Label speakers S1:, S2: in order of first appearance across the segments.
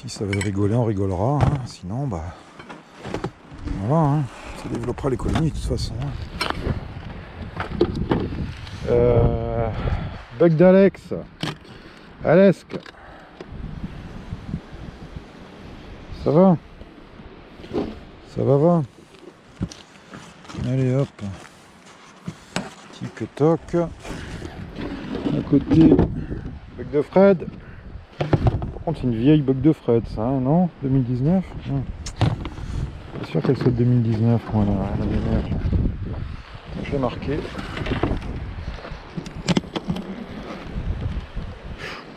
S1: Si ça veut rigoler, on rigolera. Hein. Sinon, bah voilà, hein. Ça développera les colonies de toute façon. Hein. Bug d'Alex. Alesque. Ça va? Ça va? Allez hop. Tic toc. À côté, bug de Fred. Par contre, c'est une vieille bug de Fred, ça, hein, non? 2019? Pas sûr qu'elle soit de 2019, moi, la ménage. Je l'ai marqué.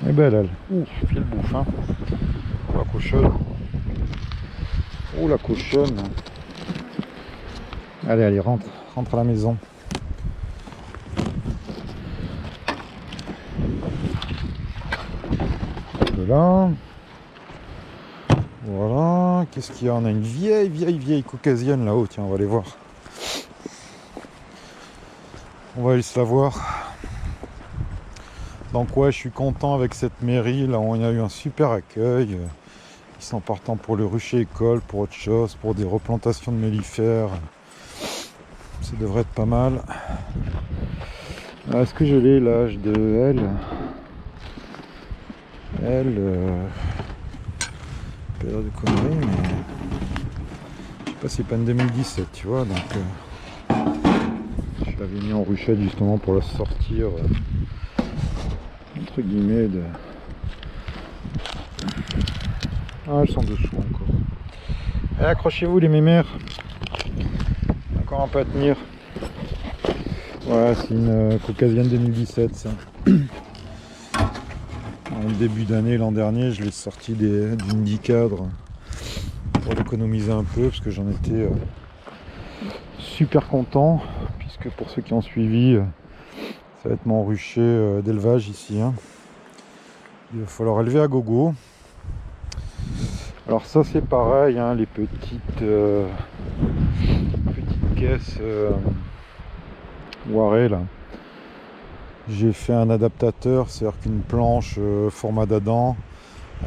S1: Elle est belle, elle. Ouh, quelle bouffe, hein. Oh, la cochonne. Oh, la cochonne. Allez, rentre à la maison. Là. Voilà. Qu'est-ce qu'il y a? On a une vieille caucasienne là-haut. Tiens, on va aller voir. On va aller se la voir. Donc ouais, je suis content avec cette mairie. Là, on a eu un super accueil. Ils sont partants pour le rucher école, pour autre chose, pour des replantations de mellifères. Ça devrait être pas mal. Est-ce que je l'ai l'âge de elle? Pas l'air de conneries, mais je sais pas si c'est pas une 2017, tu vois, donc je l'avais mis en ruchette justement pour la sortir entre guillemets de. Ah, elles sont dessous encore. Allez, accrochez-vous les mémères. Encore un peu à tenir. Voilà, c'est une caucasienne 2017 ça. En début d'année, l'an dernier, je l'ai sorti d'une 10 cadre pour l'économiser un peu parce que j'en étais super content, puisque pour ceux qui ont suivi, ça va être mon rucher d'élevage ici. Hein. Il va falloir élever à gogo. Alors ça c'est pareil, hein, les petites caisses Waré là. J'ai fait un adaptateur, c'est-à-dire qu'une planche format d'Adam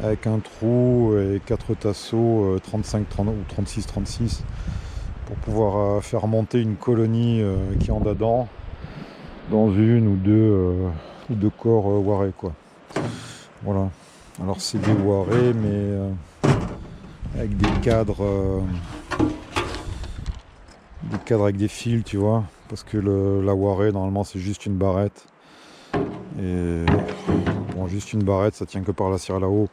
S1: avec un trou et 4 tasseaux 35-30 ou 36-36 pour pouvoir faire monter une colonie qui est en Dadan dans une ou deux corps Waré quoi. Voilà. Alors c'est des Waré mais avec des cadres avec des fils, tu vois, parce que la Waré normalement c'est juste une barrette. Et bon, juste une barrette, ça tient que par la cire là-haut.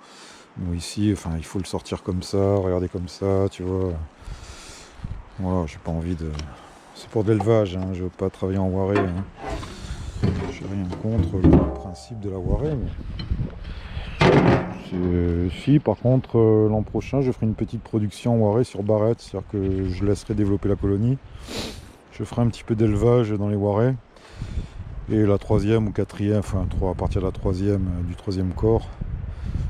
S1: Bon, ici, enfin, il faut le sortir comme ça, regarder comme ça, tu vois. Voilà, j'ai pas envie de. C'est pour de l'élevage, hein, je veux pas travailler en Waré. Hein. J'ai rien contre le principe de la Waré, mais. Si, par contre, l'an prochain, je ferai une petite production en Waré sur barrette, c'est-à-dire que je laisserai développer la colonie. Je ferai un petit peu d'élevage dans les Waré. Et la troisième ou quatrième, enfin à partir de la troisième, du troisième corps,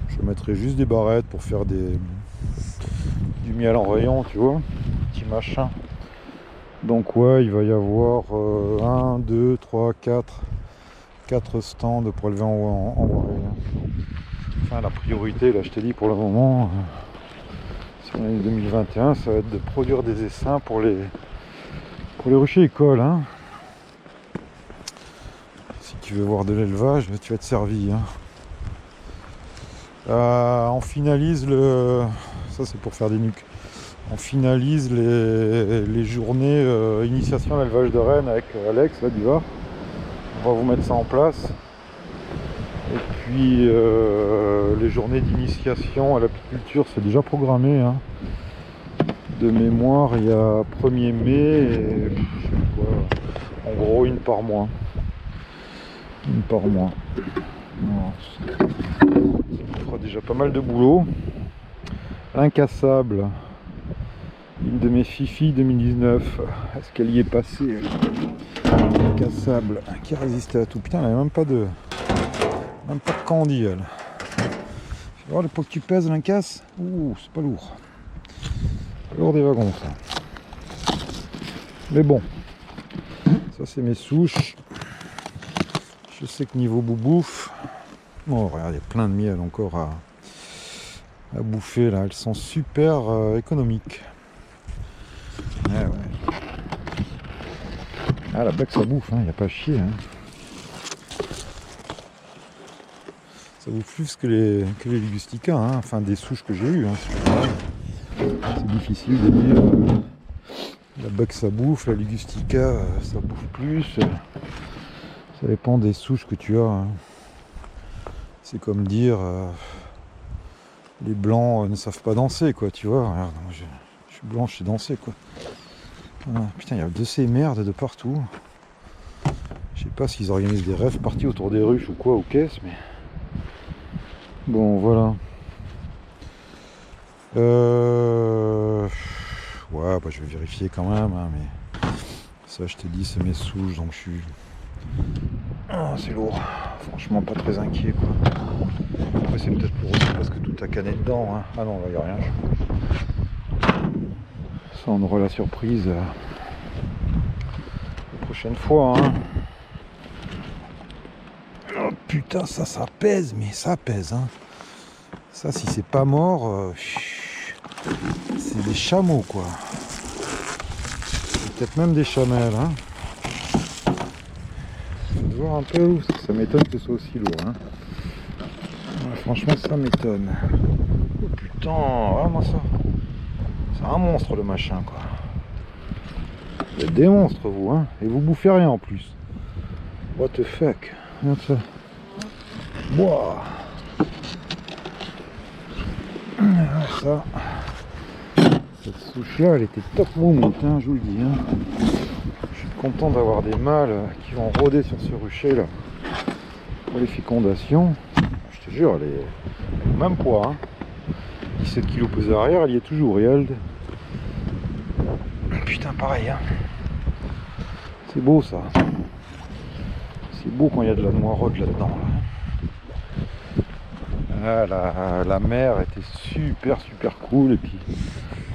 S1: je mettrai juste des barrettes pour faire du miel en rayon, tu vois, petit machin. Donc ouais, il va y avoir 1, 2, 3, 4 stands pour élever en Waré. Enfin la priorité, là je t'ai dit pour le moment, sur l'année 2021, ça va être de produire des essaims pour les ruchers écoles. Hein. Si tu veux voir de l'élevage, tu vas être servi. Hein. On finalise ça c'est pour faire des nuques. On finalise les journées initiation à l'élevage de rennes avec Alex là du Var. On va vous mettre ça en place. Et puis les journées d'initiation à l'apiculture c'est déjà programmé. Hein. De mémoire il y a 1er mai et je sais pas quoi, en gros une par mois. Voilà. Ça fera déjà pas mal de boulot. L'incassable, une de mes fifis 2019. Est-ce qu'elle y est passée? L'incassable qui a résisté à tout. Putain, elle n'avait même pas de candy elle. Tu vas voir le poids que tu pèses l'incasse. Ouh, c'est pas lourd. Lourd des wagons ça. Mais bon, ça c'est mes souches. Je sais que niveau boubouffe, oh regarde, il y a plein de miel encore à bouffer là. Elles sont super économiques. Ouais, ouais. Ah, la bec ça bouffe, il n'y a pas à chier. Ça bouffe plus que les ligusticas, enfin des souches que j'ai eues. C'est difficile de dire la bec ça bouffe, la ligustica ça bouffe plus. Ça dépend des souches que tu as. C'est comme dire les blancs ne savent pas danser, quoi, tu vois. Regarde, moi, je suis blanc, je sais danser, quoi. Ah, putain, il y a de ces merdes de partout. Je sais pas s'ils organisent des rêves partis autour des ruches ou quoi, ou qu'est-ce, mais... Bon, voilà. Ouais, bah, je vais vérifier quand même, mais... Ça, je t'ai dit, c'est mes souches, donc je suis... Ah, c'est lourd. Franchement, pas très inquiet, quoi. Après, c'est peut-être pour aussi parce que tout a canné dedans, Ah non, là, il n'y a rien, Ça, on aura la surprise la prochaine fois, Oh putain, ça pèse, mais ça pèse, Ça, si c'est pas mort, c'est des chameaux, quoi. C'est peut-être même des chamelles, Faut voir un peu où ça m'étonne que ce soit aussi lourd, Ouais, franchement, ça m'étonne. Oh putain, vraiment ça. C'est un monstre le machin, quoi. Vous êtes des monstres, vous, Et vous bouffez rien en plus. What the fuck. Regarde ça. Boah. Ça. Cette souche-là, elle était top moumoute, je vous le dis. Je suis content d'avoir des mâles qui vont rôder sur ce rucher-là. Pour les fécondations, je te jure, elle est au même poids. 17 kg pesés arrière, elle y est toujours, Yald. Putain, pareil, C'est beau, ça. C'est beau quand il y a de la noirotte là-dedans. La mer était super cool, et puis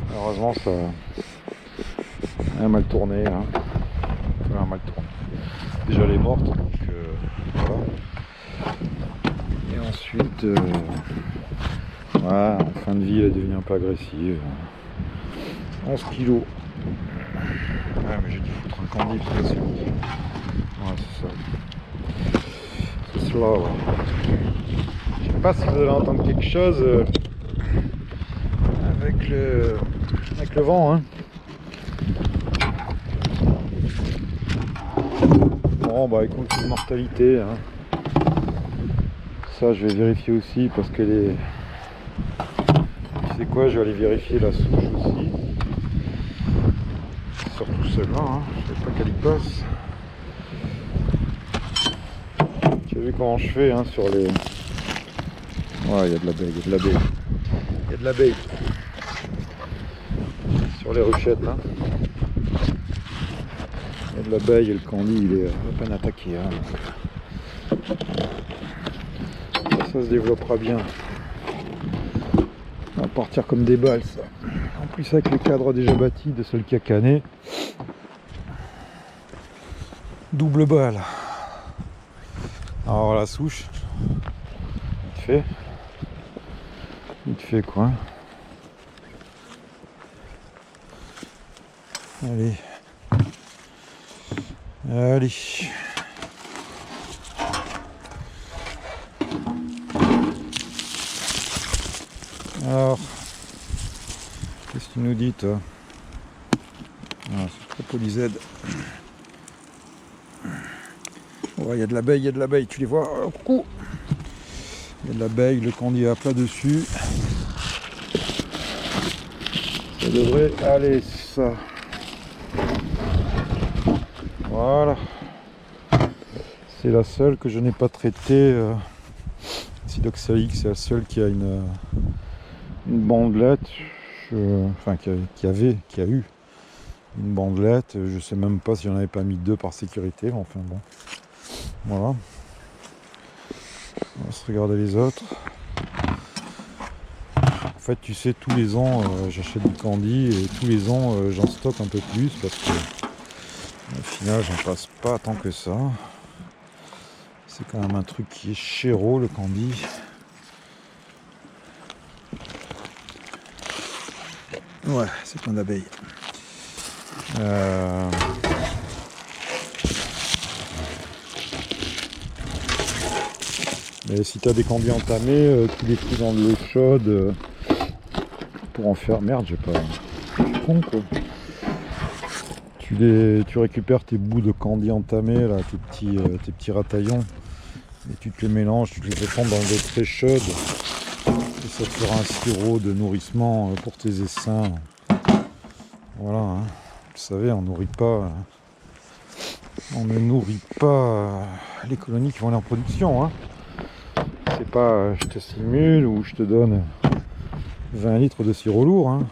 S1: malheureusement ça a mal tourné. Enfin, mal tourné. Déjà elle est morte, donc voilà. Et ensuite, en fin de vie, elle est devenue un peu agressive. 11 kilos. Ouais, mais j'ai dû foutre un candy parce que c'est... Ouais, c'est ça. C'est cela, ouais. Je sais pas si vous allez entendre quelque chose avec le vent, Bon, bah écoute, une mortalité, Ça, je vais vérifier aussi parce qu'elle est... Tu sais quoi, je vais aller vérifier la souche aussi. Surtout celle-là, je sais pas qu'elle y passe. Tu as vu comment je fais sur les... Ouais, il y a de l'abeille, il y a de l'abeille. Il y a de l'abeille. Sur les ruchettes, là. Il y a de l'abeille et le candy, il est à peine attaqué. Ça se développera bien. On va partir comme des balles, ça. En plus, avec le cadre déjà bâti de celle qui a canné. Double balle. Alors la souche, il te fait quoi? Allez. Alors, qu'est-ce que tu nous dis, toi? C'est trop polysède. Ouais, il y a de l'abeille, tu les vois? Oh, coucou. Il y a de l'abeille, le candy à plat dessus. Ça devrait aller, ça. Voilà. C'est la seule que je n'ai pas traitée. Sidoxalique, c'est la seule qui a une bandelette. Qui a eu une bandelette. Je sais même pas si j'en avais pas mis 2 par sécurité. Mais enfin bon. Voilà. On va se regarder les autres. En fait, tu sais, tous les ans, j'achète du candy et tous les ans, j'en stocke un peu plus parce que au final, j'en passe pas tant que ça. C'est quand même un truc qui est chéro, le candy. Ouais, c'est plein d'abeilles. Mais si tu as des candis entamés, tu les fous dans de l'eau chaude pour en faire. Merde, j'ai pas. Je suis con quoi. Tu récupères tes bouts de candis entamés, là, tes petits rataillons, et tu te les mélanges, tu te les fais fondre dans de l'eau très chaude, et ça te fera un sirop de nourrissement pour tes essaims. Voilà, hein. Vous savez, on ne nourrit pas les colonies qui vont aller en production. Hein. C'est pas je te simule ou je te donne 20 litres de sirop lourd. Hein.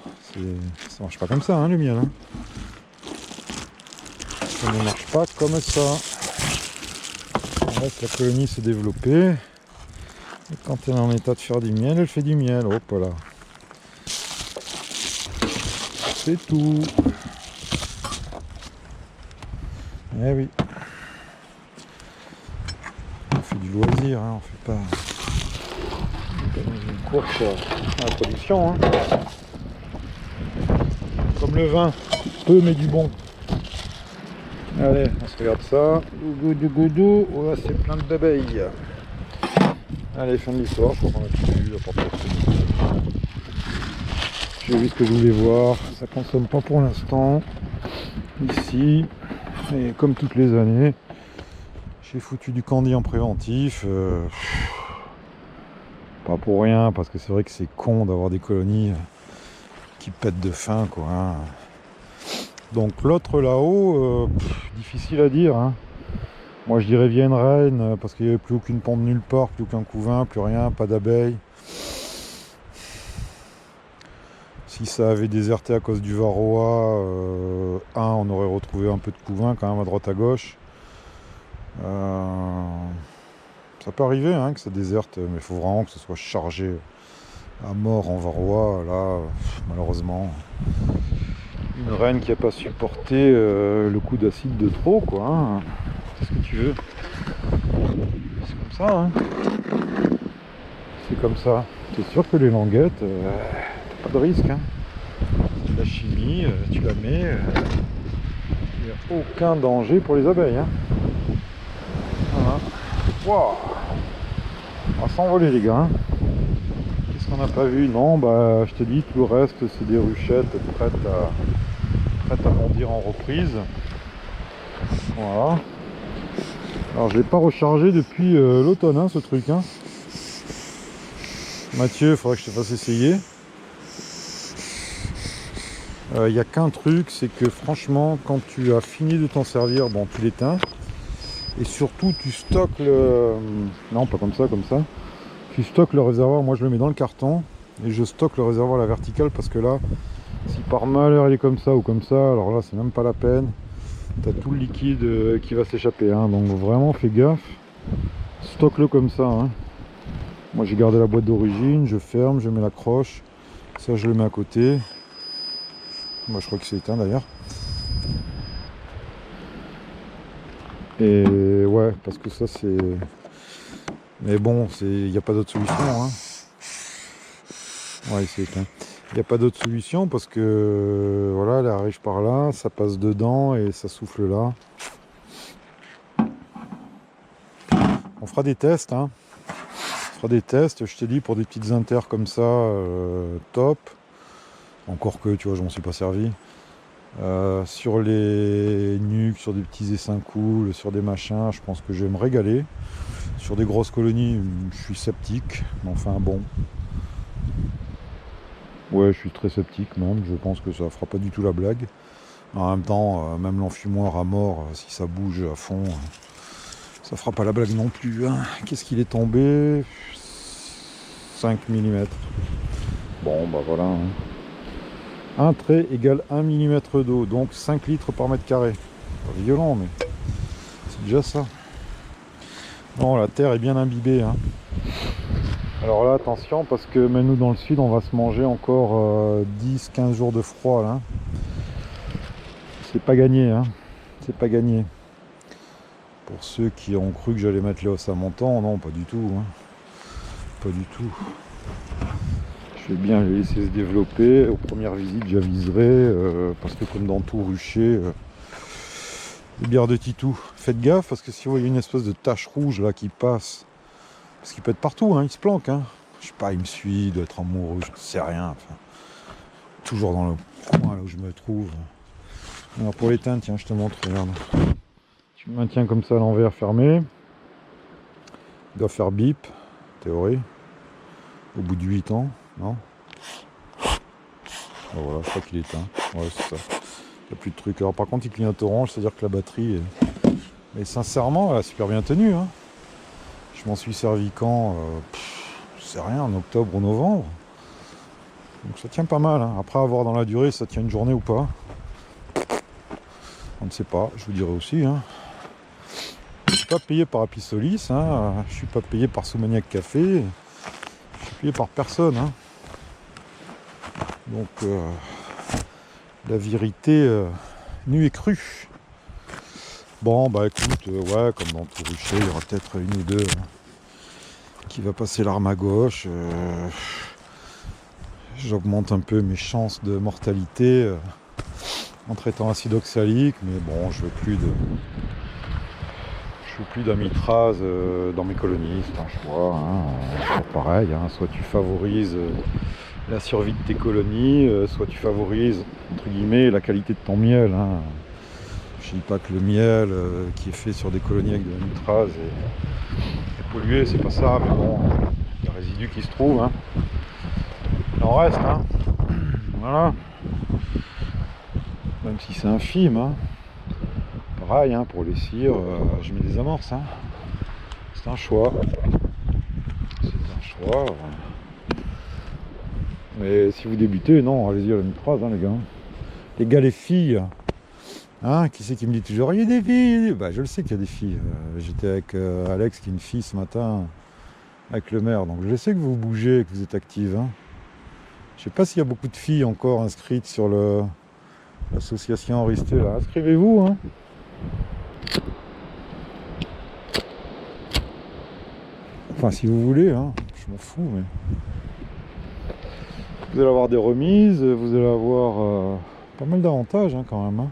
S1: Ça marche pas comme ça, hein, le miel. Hein. Ça ne marche pas comme ça. On laisse la colonie se développer. Et quand elle est en état de faire du miel, elle fait du miel. Hop là. C'est tout. Eh oui. On fait du loisir, hein. On fait pas dans une course à la production. Hein. Comme le vin, peu mais du bon. Allez, on se regarde ça. Goudou, goudou. Oh là, c'est plein d'abeilles. Allez, fin de l'histoire. Je crois qu'on a tout vu. J'ai vu ce que je voulais voir. Ça consomme pas pour l'instant. Ici. Et comme toutes les années, j'ai foutu du candy en préventif. Pas pour rien, parce que c'est vrai que c'est con d'avoir des colonies qui pètent de faim, quoi. Hein. Donc l'autre là-haut, difficile à dire. Hein. Moi je dirais via une reine, parce qu'il n'y avait plus aucune pompe nulle part, plus aucun couvain, plus rien, pas d'abeilles. Si ça avait déserté à cause du varroa, on aurait retrouvé un peu de couvain quand même à droite à gauche. Ça peut arriver hein, que ça déserte, mais il faut vraiment que ce soit chargé à mort en varroa. Là, malheureusement, une reine qui n'a pas supporté le coup d'acide de trop, quoi. Hein. Qu'est-ce que tu veux? C'est comme ça, hein. C'est comme ça. C'est sûr que les languettes, t'as pas de risque. Hein. C'est de la chimie, tu la mets, il n'y a aucun danger pour les abeilles. Hein. Voilà. Wow. On va s'envoler les gars. Hein. Qu'est-ce qu'on n'a pas vu? Non, bah je te dis, tout le reste c'est des ruchettes prêtes à bondir en reprise. Voilà. Alors je l'ai pas rechargé depuis l'automne hein, ce truc. Hein. Mathieu, il faudrait que je te fasse essayer. Il n'y a qu'un truc, c'est que franchement, quand tu as fini de t'en servir, bon tu l'éteins. Et surtout tu stockes le... Non, pas comme ça, comme ça. Tu stockes le réservoir, moi je le mets dans le carton. Et je stocke le réservoir à la verticale parce que là, si par malheur il est comme ça ou comme ça, alors là c'est même pas la peine. T'as tout le liquide qui va s'échapper. Hein, donc vraiment fais gaffe. Stocke-le comme ça. Hein. Moi j'ai gardé la boîte d'origine, je ferme, je mets la croche. Ça je le mets à côté. Moi je crois que c'est éteint d'ailleurs. Et ouais, parce que ça c'est... Mais bon, il n'y a pas d'autre solution. Hein. Ouais, c'est éteint. Il n'y a pas d'autre solution parce que voilà, elle arrive par là, ça passe dedans et ça souffle là. On fera des tests. Hein. On fera des tests, je t'ai dit, pour des petites inters comme ça, top. Encore que, tu vois, je m'en suis pas servi. Sur les nuques, sur des petits essaims cool, sur des machins, je pense que je vais me régaler. Sur des grosses colonies, je suis sceptique, mais enfin bon. Ouais, je suis très sceptique même, je pense que ça fera pas du tout la blague. En même temps, même l'enfumoir à mort, si ça bouge à fond, ça fera pas la blague non plus. Hein. Qu'est-ce qu'il est tombé? 5 mm. Bon, bah voilà. Hein. Un trait égale 1 mm d'eau, donc 5 litres par mètre carré. Pas violent, mais c'est déjà ça. Non, la terre est bien imbibée. Hein. Alors là, attention, parce que même nous dans le sud, on va se manger encore 10-15 jours de froid. Là. C'est pas gagné. Hein. C'est pas gagné. Pour ceux qui ont cru que j'allais mettre les os à mon temps, non, pas du tout. Hein. Pas du tout. Je vais bien les laisser se développer. Aux premières visites, j'aviserai, parce que comme dans tout rucher, les bières de Titou, faites gaffe, parce que si vous voyez une espèce de tache rouge là qui passe, parce qu'il peut être partout, hein, il se planque, hein. Je sais pas, il me suit, il doit être amoureux, je ne sais rien. Enfin, toujours dans le coin là où je me trouve. Alors pour l'éteindre, tiens, je te montre, regarde. Tu le maintiens comme ça à l'envers, fermé. Il doit faire bip, théorie. Au bout de 8 ans, non? Ben voilà, je crois qu'il est éteint. Ouais, c'est ça. Il n'y a plus de trucs. Alors par contre, il clignote orange, c'est-à-dire que la batterie est... Mais sincèrement, elle a super bien tenu, hein. Je m'en suis servi quand je sais rien, en octobre ou novembre. Donc ça tient pas mal, hein. Après, à voir dans la durée, ça tient une journée ou pas. On ne sait pas, je vous dirai aussi, hein. Je suis pas payé par Apisolis, hein. Je suis pas payé par Soumaniac Café. Je suis payé par personne, hein. Donc la vérité nue et crue. Bon bah écoute, ouais, comme dans tout rucher, il y aura peut-être une ou deux qui va passer l'arme à gauche. J'augmente un peu mes chances de mortalité en traitant acide oxalique, mais bon, je veux plus d'amitraz dans mes colonies, c'est un choix, hein. C'est pareil, hein. Soit tu favorises la survie de tes colonies, soit tu favorises entre guillemets la qualité de ton miel, hein. Je dis pas que le miel qui est fait sur des colonies avec de l'amitraz est pollué, c'est pas ça, mais bon, il y a des résidus qui se trouvent, hein. Il en reste, hein. Voilà. Même si c'est infime, hein. Pareil, hein, pour les cires, je mets des amorces, hein. C'est un choix. C'est un choix. Mais si vous débutez, non, allez-y à la mitraz, hein, les gars. Les gars, les filles. Hein, qui c'est qui me dit toujours, il y a des filles? Bah, je le sais qu'il y a des filles. J'étais avec Alex, qui est une fille ce matin, avec le maire. Donc je sais que vous bougez, que vous êtes active, hein. Je sais pas s'il y a beaucoup de filles encore inscrites sur l'association Aristé, là. Inscrivez-vous, hein. Enfin, si vous voulez, hein. Je m'en fous, mais... Vous allez avoir des remises, vous allez avoir pas mal d'avantages, hein, quand même, hein.